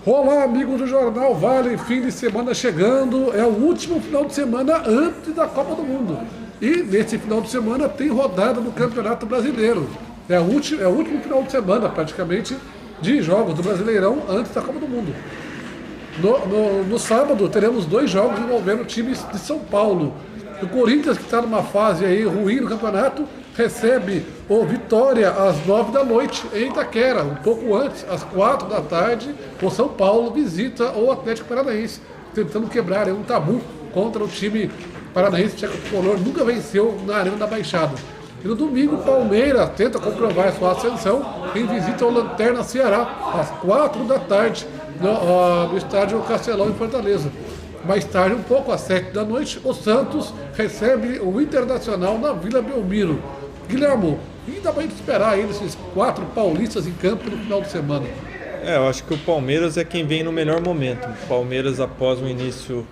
Olá, amigos do Jornal Vale, fim de semana chegando, é o último final de semana antes da Copa do Mundo. E nesse final de semana tem rodada do Campeonato Brasileiro. É o último final de semana, praticamente, de jogos do Brasileirão antes da Copa do Mundo. No sábado teremos 2 jogos envolvendo times de São Paulo. O Corinthians, que está numa fase aí ruim no campeonato, recebe o Vitória às 9 da noite em Itaquera. Um pouco antes, às 4 da tarde, o São Paulo visita o Atlético Paranaense, tentando quebrar um tabu contra o time paranaense. O Tcheco Tricolor nunca venceu na Arena da Baixada. E no domingo, o Palmeiras tenta comprovar sua ascensão em visita ao Lanterna Ceará, às 4 da tarde, no estádio Castelão, em Fortaleza. Mais tarde, um pouco às 7 da noite, o Santos recebe o Internacional na Vila Belmiro. Guilherme, ainda vai esperar aí esses 4 paulistas em campo no final de semana? Eu acho que o Palmeiras é quem vem no melhor momento. O Palmeiras, após um início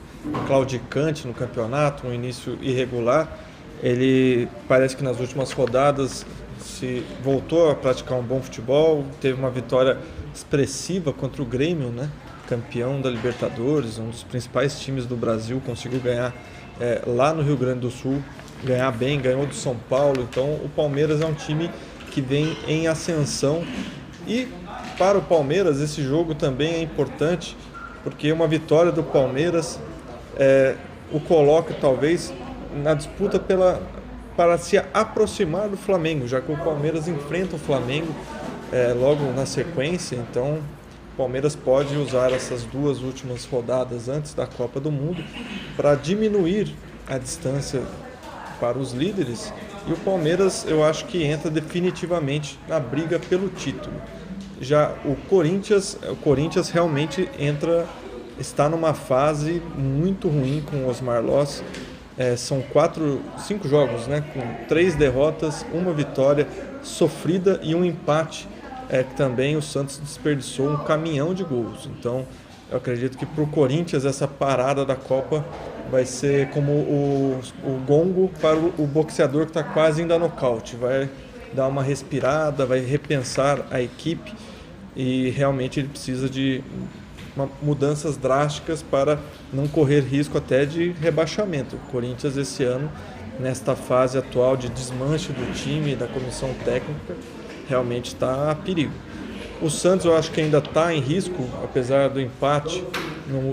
claudicante no campeonato, um início irregular, ele parece que nas últimas rodadas se voltou a praticar um bom futebol, teve uma vitória expressiva contra o Grêmio, né? Campeão da Libertadores, um dos principais times do Brasil, conseguiu ganhar lá no Rio Grande do Sul, ganhar bem, ganhou do São Paulo. Então o Palmeiras é um time que vem em ascensão, e para o Palmeiras esse jogo também é importante, porque uma vitória do Palmeiras o coloca talvez na disputa para se aproximar do Flamengo, já que o Palmeiras enfrenta o Flamengo logo na sequência. Então o Palmeiras pode usar essas 2 últimas rodadas antes da Copa do Mundo para diminuir a distância para os líderes, e o Palmeiras eu acho que entra definitivamente na briga pelo título. Já o Corinthians realmente está numa fase muito ruim com o Osmar Loss. São 5 jogos, né, com 3 derrotas, 1 vitória sofrida e um empate. Que também o Santos desperdiçou um caminhão de gols. Então eu acredito que para o Corinthians essa parada da Copa vai ser como o gongo para o boxeador que está quase indo a nocaute. Vai dar uma respirada, vai repensar a equipe, e realmente ele precisa de mudanças drásticas para não correr risco até de rebaixamento. O Corinthians esse ano, nesta fase atual de desmanche do time e da comissão técnica, realmente está a perigo. O Santos eu acho que ainda está em risco, apesar do empate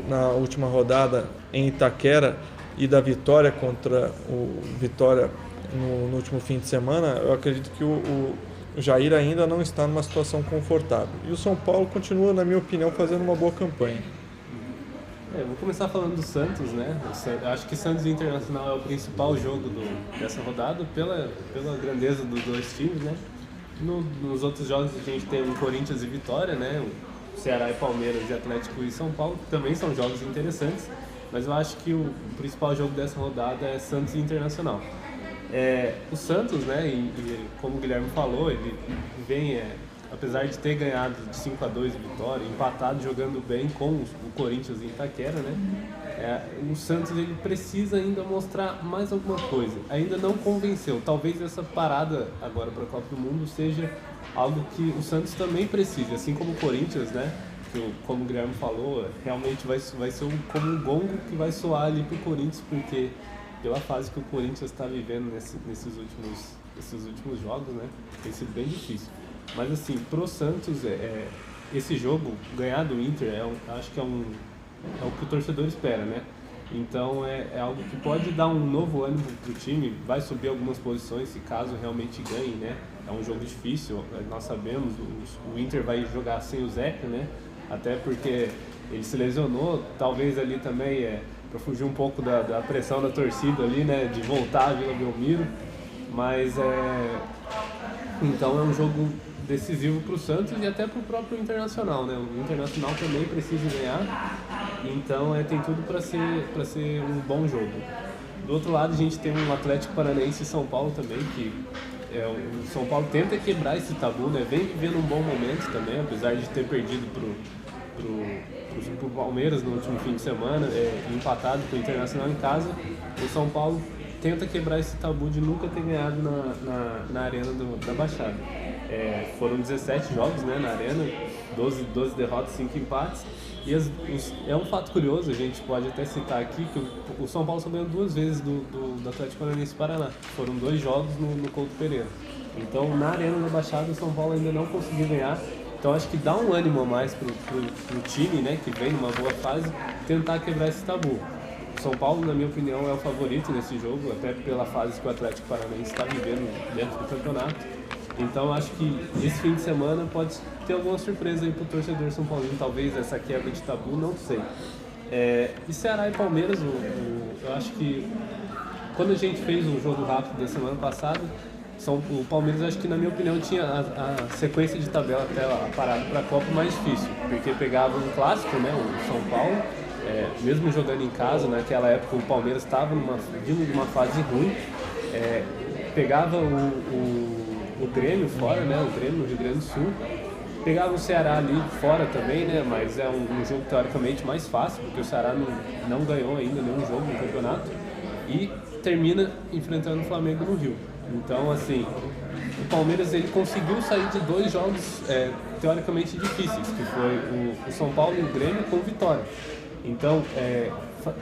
na última rodada em Itaquera e da vitória contra o Vitória no último fim de semana. Eu acredito que o Jair ainda não está numa situação confortável. E o São Paulo continua, na minha opinião, fazendo uma boa campanha. Eu vou começar falando do Santos, né? Acho que Santos e Internacional é o principal jogo dessa rodada, pela grandeza dos 2 times, né? Nos outros jogos a gente tem o Corinthians e Vitória, né? O Ceará e Palmeiras e Atlético e São Paulo, que também são jogos interessantes, mas eu acho que o principal jogo dessa rodada é Santos e Internacional. O Santos, né, e como o Guilherme falou, ele vem, apesar de ter ganhado de 5-2 Vitória, empatado jogando bem com o Corinthians em Itaquera, né? O Santos ele precisa ainda mostrar mais alguma coisa, ainda não convenceu. Talvez essa parada agora para a Copa do Mundo seja algo que o Santos também precisa, assim como o Corinthians, né? Que, como o Guilherme falou, realmente vai ser como um gongo que vai soar ali para o Corinthians, porque pela fase que o Corinthians está vivendo nesses últimos jogos, né? Tem sido bem difícil. Mas assim, pro Santos, esse jogo, ganhar do Inter, acho que é o que o torcedor espera, né? Então é algo que pode dar um novo ânimo pro time, vai subir algumas posições se caso realmente ganhe, né? É um jogo difícil, nós sabemos, o Inter vai jogar sem o Zeca, né? Até porque ele se lesionou, talvez ali também para fugir um pouco da pressão da torcida ali, né? De voltar à Vila Belmiro, mas então é um jogo decisivo para o Santos e até para o próprio Internacional, né? O Internacional também precisa ganhar, então tem tudo para ser um bom jogo. Do outro lado a gente tem um Atlético Paranaense e São Paulo também, que o São Paulo tenta quebrar esse tabu, né? Vem vivendo um bom momento também, apesar de ter perdido pro Palmeiras no último fim de semana, empatado com o Internacional em casa. O São Paulo tenta quebrar esse tabu de nunca ter ganhado na arena da Baixada. Foram 17 jogos, né, na arena, 12 derrotas, 5 empates, É um fato curioso, a gente pode até citar aqui, que o São Paulo só ganhou 2 vezes do Atlético Paranaense Paraná. Foram 2 jogos no Couto Pereira. Então, na Arena da Baixada, o São Paulo ainda não conseguiu ganhar. Então, acho que dá um ânimo a mais pro time, né, que vem numa boa fase, tentar quebrar esse tabu. O São Paulo, na minha opinião, é o favorito nesse jogo, até pela fase que o Atlético Paranaense está vivendo dentro do campeonato. Então, acho que esse fim de semana pode ter alguma surpresa aí pro torcedor São Paulino, talvez essa quebra de tabu, não sei. E Ceará e Palmeiras, eu acho que quando a gente fez o jogo rápido da semana passada, o Palmeiras, acho que na minha opinião, tinha a sequência de tabela até a parada para a Copa mais difícil, porque pegava um clássico, né, o São Paulo, mesmo jogando em casa, naquela época o Palmeiras estava vindo de uma fase ruim, pegava o Grêmio fora, né, o Grêmio no Rio Grande do Sul, pegava o Ceará ali fora também, né, mas é um jogo teoricamente mais fácil, porque o Ceará não ganhou ainda nenhum jogo no campeonato, e termina enfrentando o Flamengo no Rio. Então, assim, o Palmeiras ele conseguiu sair de 2 jogos teoricamente difíceis, que foi o São Paulo e o Grêmio com vitória. Então,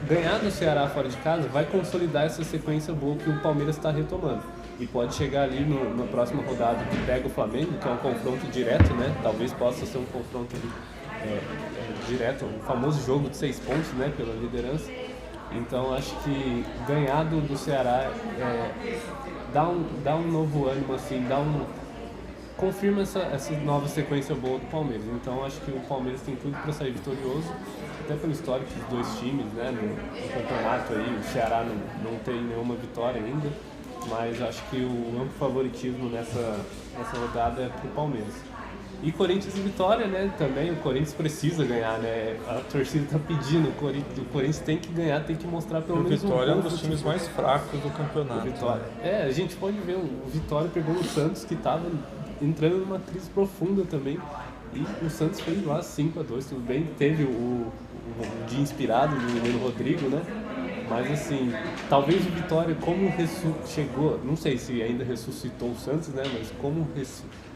ganhar do Ceará fora de casa vai consolidar essa sequência boa que o Palmeiras está retomando. E pode chegar ali na próxima rodada que pega o Flamengo, que é um confronto direto, né? Talvez possa ser um confronto direto, o famoso jogo de 6 pontos, né? Pela liderança. Então, acho que ganhar do Ceará dá um novo ânimo, assim, confirma essa nova sequência boa do Palmeiras. Então, acho que o Palmeiras tem tudo para sair vitorioso, até pelo histórico dos 2 times, né, no campeonato aí. O Ceará não tem nenhuma vitória ainda, mas acho que o amplo favoritismo nessa rodada é pro Palmeiras. E Corinthians e Vitória, né, também o Corinthians precisa ganhar, né, a torcida tá pedindo, o Corinthians tem que ganhar, tem que mostrar pelo menos Vitória é um dos times mais fracos do campeonato. Vitória. A gente pode ver, o Vitória pegou o Santos, que estava entrando numa crise profunda também, e o Santos fez lá 5-2, tudo bem, teve o dia inspirado do Mineiro Rodrigo, né, mas assim, talvez o Vitória, como chegou, não sei se ainda ressuscitou o Santos, né, mas como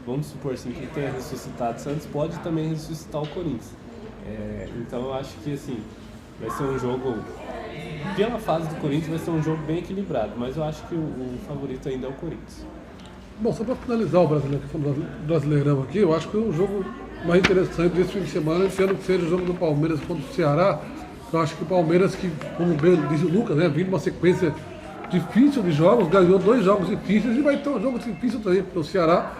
vamos supor assim, que tenha ressuscitado o Santos, pode também ressuscitar o Corinthians. Então eu acho que assim, vai ser um jogo, pela fase do Corinthians, vai ser um jogo bem equilibrado, mas eu acho que o favorito ainda é o Corinthians. Bom, só para finalizar o Brasileirão aqui, eu acho que o jogo mais interessante desse fim de semana, entendo que seja o jogo do Palmeiras contra o Ceará. Eu acho que o Palmeiras, que, como bem disse o Lucas, né, vindo uma sequência difícil de jogos, ganhou 2 jogos difíceis e vai ter um jogo difícil também para o Ceará.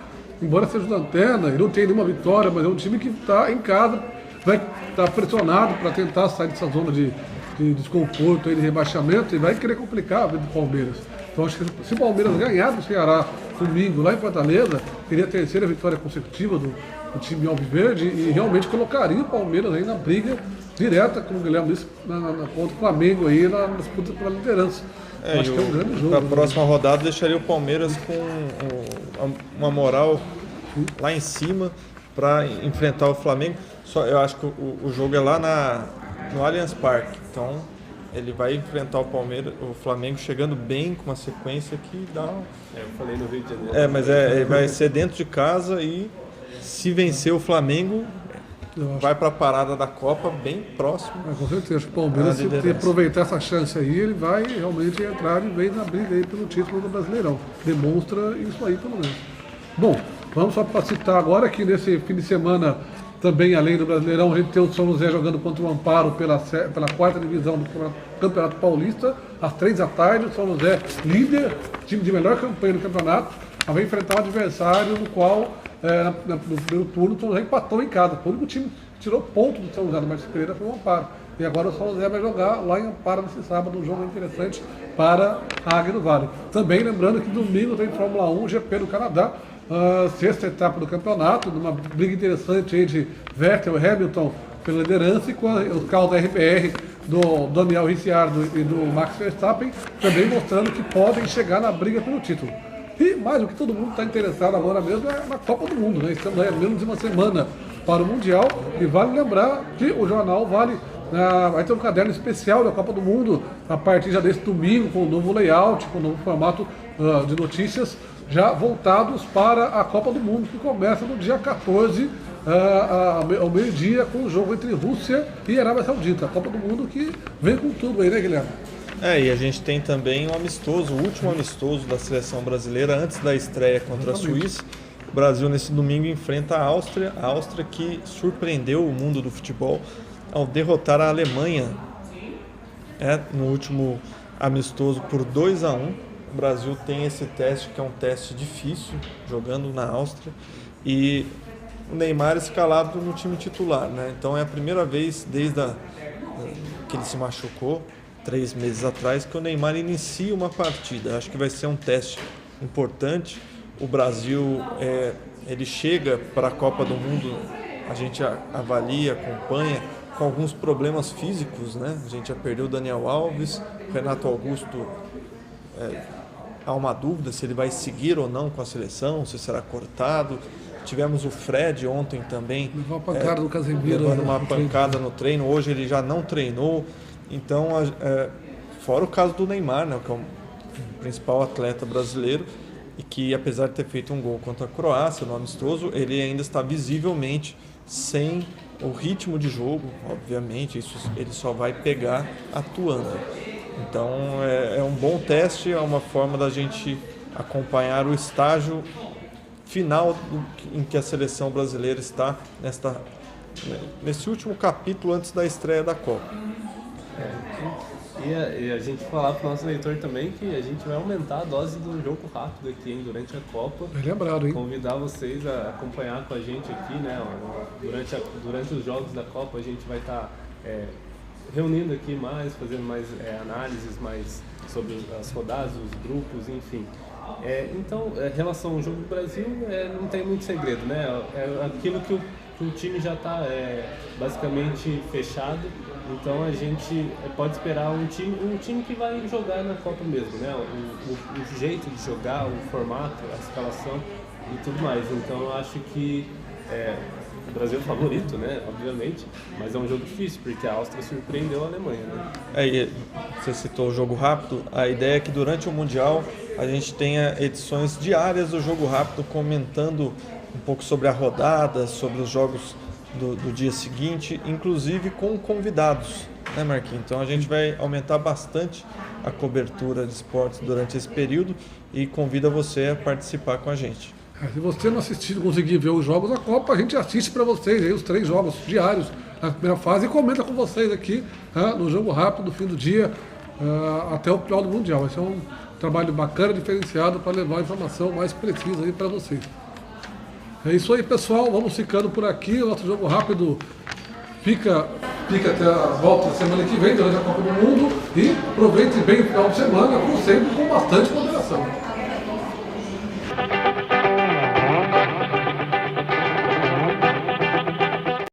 Embora seja lanterna, ele não tem nenhuma vitória, mas é um time que está em casa, vai estar pressionado para tentar sair dessa zona de desconforto, de rebaixamento, e vai querer complicar a vida do Palmeiras. Então acho que se o Palmeiras ganhar do Ceará domingo lá em Fortaleza, teria a 3ª vitória consecutiva do time alviverde e realmente colocaria o Palmeiras aí na briga direta, como o Guilherme disse, contra o Flamengo aí na disputa pela liderança. Acho que é um grande jogo. A próxima rodada deixaria o Palmeiras com uma moral lá em cima para enfrentar o Flamengo. Eu acho que o jogo é lá no Allianz Parque. Então ele vai enfrentar o Flamengo chegando bem com uma sequência que dá. Eu falei no Rio de Janeiro. Mas vai ser dentro de casa e se vencer o Flamengo, vai para a parada da Copa bem próximo. Com certeza, acho que o Palmeiras, se aproveitar essa chance aí, ele vai realmente entrar de vez na briga aí pelo título do Brasileirão. Demonstra isso aí, pelo menos. Bom, vamos só para citar agora que nesse fim de semana, também além do Brasileirão, a gente tem o São José jogando contra o Amparo pela 4ª divisão do Campeonato Paulista, às 15h. O São José, líder, time de melhor campanha do campeonato, vai enfrentar um adversário no qual, no primeiro turno, o São José empatou em casa. O único time que tirou ponto do São José do Martins Pereira foi o Amparo. E agora o São José vai jogar lá em Amparo nesse sábado, um jogo interessante para a Águia do Vale. Também lembrando que domingo tem Fórmula 1, GP do Canadá, 6ª etapa do campeonato, numa briga interessante aí de Vettel e Hamilton pela liderança, e com os carros da RBR do Daniel Ricciardo e do Max Verstappen também mostrando que podem chegar na briga pelo título. E mais o que todo mundo está interessado agora mesmo é na Copa do Mundo, né? Estamos aí a menos de uma semana para o Mundial, e vale lembrar que o jornal vai ter um caderno especial da Copa do Mundo a partir já desse domingo, com o novo layout, com o novo formato de notícias, já voltados para a Copa do Mundo, que começa no dia 14, ao meio-dia, com o jogo entre Rússia e Arábia Saudita. A Copa do Mundo que vem com tudo aí, né, Guilherme? E a gente tem também o último amistoso da seleção brasileira antes da estreia contra a Suíça. O Brasil nesse domingo enfrenta a Áustria que surpreendeu o mundo do futebol ao derrotar a Alemanha no último amistoso por 2-1. O Brasil tem esse teste, que é um teste difícil, jogando na Áustria, e o Neymar escalado no time titular, né? Então é a primeira vez desde que ele se machucou, 3 meses atrás, que o Neymar inicia uma partida. Acho que vai ser um teste importante. O Brasil, ele chega para a Copa do Mundo, a gente avalia, acompanha, com alguns problemas físicos, né? A gente já perdeu o Daniel Alves, o Renato Augusto, há uma dúvida se ele vai seguir ou não com a seleção, se será cortado. Tivemos o Fred ontem também, levou uma pancada do Casemiro, levando uma pancada no treino. Hoje ele já não treinou. Então, fora o caso do Neymar, né, que é o principal atleta brasileiro, e que, apesar de ter feito um gol contra a Croácia no amistoso, ele ainda está visivelmente sem o ritmo de jogo. Obviamente, isso ele só vai pegar atuando. Então, é um bom teste, é uma forma da gente acompanhar o estágio final em que a seleção brasileira está nesse último capítulo antes da estreia da Copa. E a gente falar para o nosso leitor também que a gente vai aumentar a dose do jogo rápido aqui, hein, durante a Copa. Bem lembrado, hein? Convidar vocês a acompanhar com a gente aqui, né? Durante os jogos da Copa a gente vai estar reunindo aqui mais, fazendo mais análises mais sobre as rodadas, os grupos, enfim. Então, em relação ao jogo do Brasil, não tem muito segredo, né? É aquilo que o time já está basicamente fechado. Então a gente pode esperar um time que vai jogar na Copa mesmo, né? O jeito de jogar, o formato, a escalação e tudo mais. Então eu acho que o Brasil é o favorito, né? Obviamente, mas é um jogo difícil, porque a Áustria surpreendeu a Alemanha, né? Você citou o jogo rápido. A ideia é que durante o Mundial a gente tenha edições diárias do jogo rápido, comentando um pouco sobre a rodada, sobre os jogos do dia seguinte, inclusive com convidados, né, Marquinhos? Então a gente vai aumentar bastante a cobertura de esportes durante esse período e convida você a participar com a gente. Se você não assistir, conseguir ver os jogos da Copa, a gente assiste para vocês aí os 3 jogos diários na primeira fase e comenta com vocês aqui no jogo rápido do fim do dia até o final do Mundial. Vai ser um trabalho bacana, diferenciado, para levar a informação mais precisa aí para vocês. É isso aí, pessoal. Vamos ficando por aqui. O nosso jogo rápido fica até a volta da semana que vem, durante a Copa do Mundo. E aproveite bem o final de semana, como sempre, com bastante moderação.